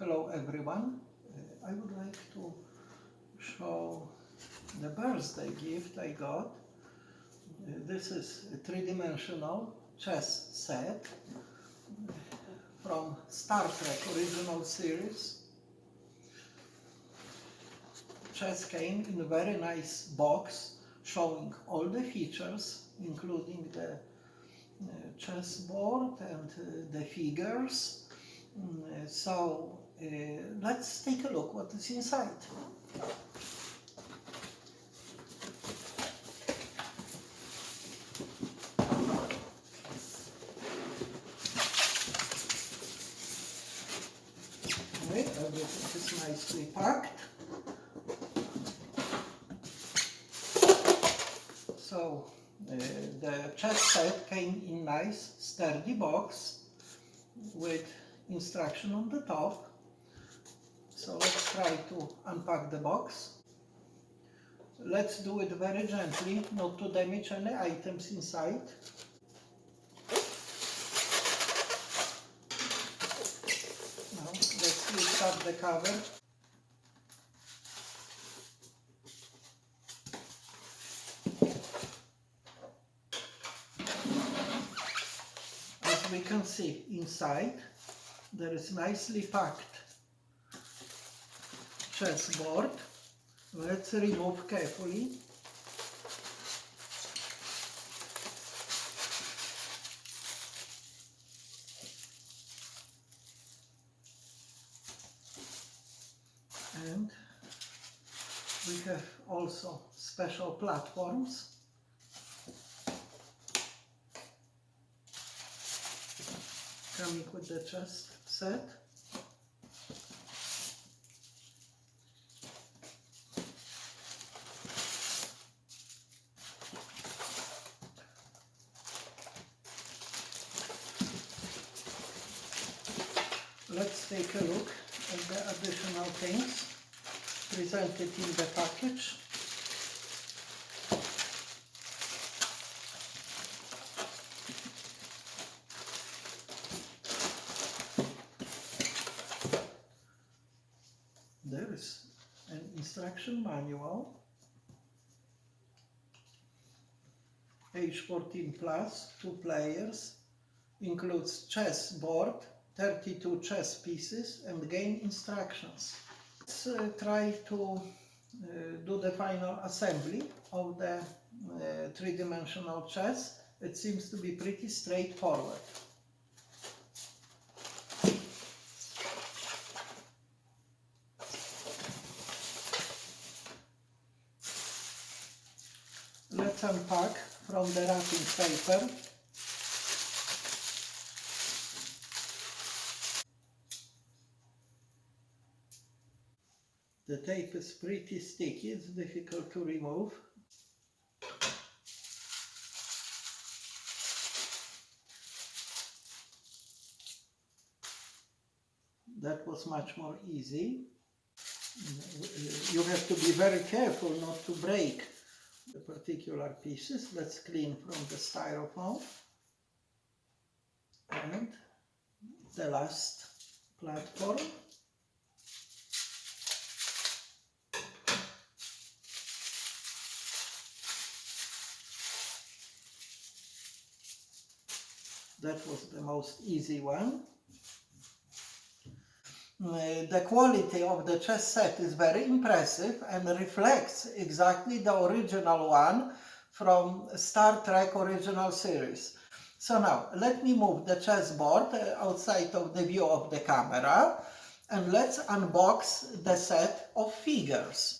Hello everyone. I would like to show the birthday gift I got. This is a three-dimensional chess set from Star Trek original series. Chess came in a very nice box showing all the features, including the chessboard and the figures. So let's take a look what is inside. Okay, everything is nicely packed. So the chess set came in nice sturdy box with instruction on the top. So let's try to unpack the box. Let's do it very gently, not to damage any items inside. Now let's lift up the cover. As we can see inside, there is nicely packed chessboard. Let's remove carefully. And we have also special platforms. Coming with the chess set. Let's take a look at the additional things presented in the package. There is an instruction manual, age 14 plus, 2 players, includes chess board, 32 chess pieces and game instructions. Let's try to do the final assembly of the three-dimensional chess. It seems to be pretty straightforward. Let's unpack from the wrapping paper. The tape is pretty sticky, it's difficult to remove. That was much more easy. You have to be very careful not to break the particular pieces. Let's clean from the styrofoam. And the last platform. That was the most easy one. The quality of the chess set is very impressive and reflects exactly the original one from Star Trek original series. So now, let me move the chessboard outside of the view of the camera and let's unbox the set of figures.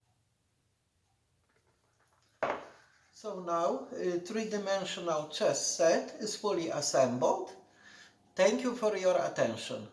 So now, a three-dimensional chess set is fully assembled. Thank you for your attention.